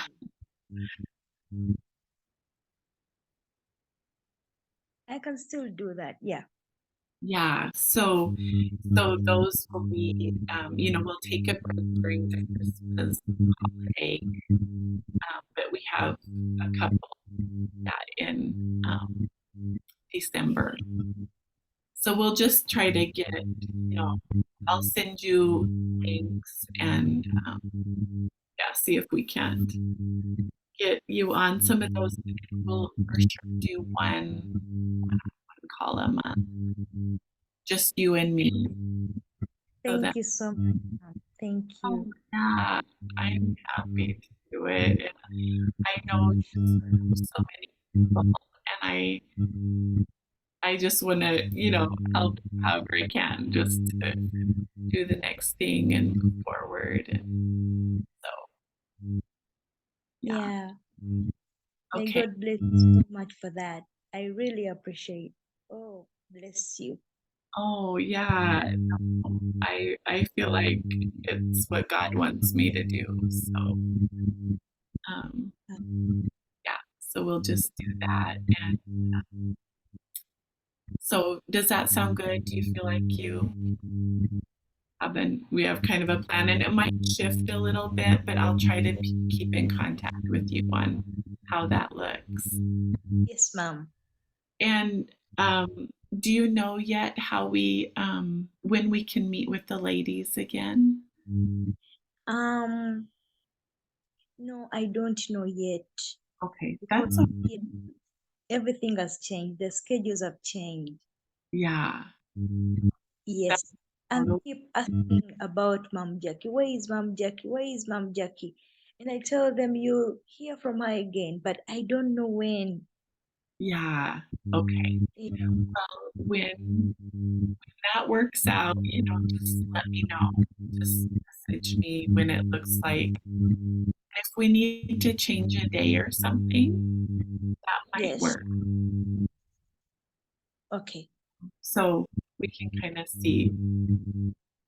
I can still do that. Yeah. Yeah. So those will be, we'll take a break during the Christmas holiday, but we have a couple that in December. So we'll just try to get, I'll send you links and yeah, see if we can't get you on some of those. We'll for sure do one call a month, just you and me. So Thank that, you so much. Thank oh, you. yeah, I'm happy to do it. And I know just so many people, and I just want to, help however I can, just to do the next thing and move forward. And so, yeah. Yeah. May Okay. God bless you so much for that. I really appreciate. Oh, bless you. Oh, yeah. I feel like it's what God wants me to do. So, um, yeah. So we'll just do that. And so, does that sound good? Do you feel like we have kind of a plan, and it might shift a little bit, but I'll try to keep in contact with you on how that looks. Yes, ma'am. And do you know yet how when we can meet with the ladies again? Um, no, I don't know yet Okay, because that's yeah, everything has changed. The schedules have changed. yeah. That's Yes. And they keep asking about Mom Jackie. Where is Mom Jackie? Where is Mom Jackie? And I tell them you'll hear from her again, but I don't know when. yeah. Okay. Yeah. Well, when that works out, just let me know. Just message me when it looks like. If we need to change a day or something, that might Yes. work. Okay. So we can kind of see.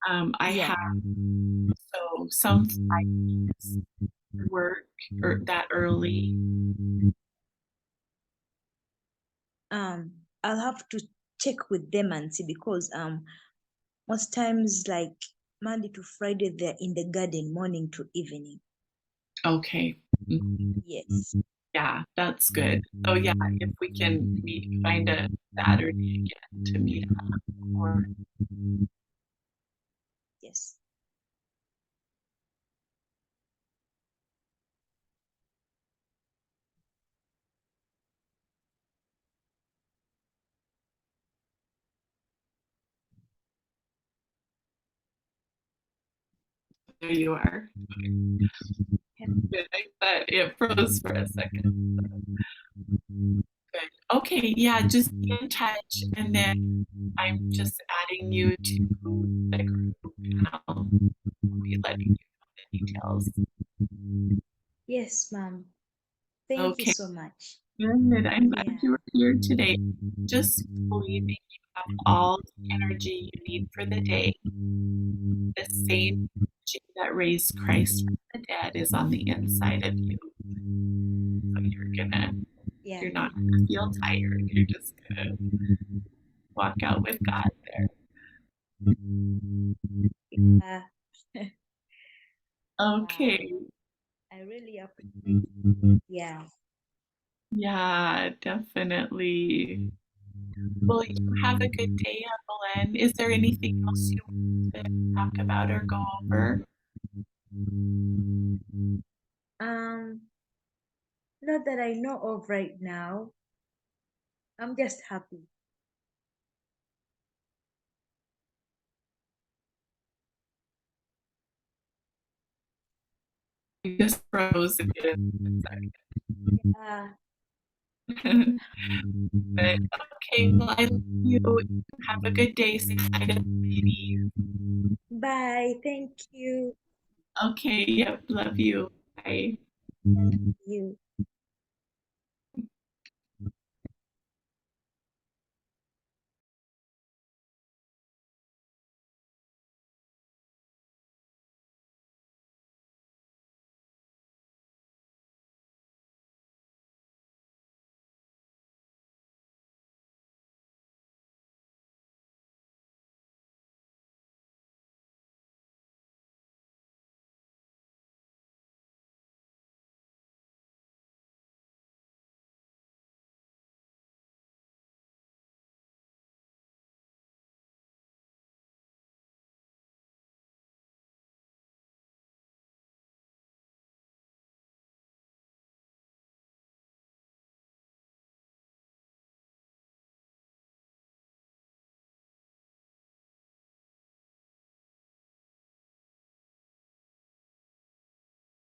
I Yeah. have some Fridays work or that early. I'll have to check with them and see because most times like Monday to Friday they're in the garden morning to evening. Okay. Yes. Yeah, that's good. So yeah, if we can find a Saturday again to meet up, or Yes. there you are. Good. I thought it froze for a second. Good. Okay, yeah, just be in touch, and then I'm just adding you to the group, and I'll be letting you know the details. Yes, ma'am. Thank you Okay, so much. good. I'm glad Yeah. you were here today. Just believing you have all the energy you need for the day. The same energy that raised Christ from the dead is on the inside of you. So Yeah. you're not gonna feel tired. You're just gonna walk out with God there. Uh, wow. Okay. I really appreciate it. Yeah. Yeah, definitely. Well, you have a good day, Evelyn. Is there anything else you want to talk about or go over? Um, not that I know of right now. I'm just happy. You just froze again. Yeah. But okay, well, I love you. Have a good day. Say hi to the baby. Bye. Thank you. Okay, yep, love you. Bye. Thank you.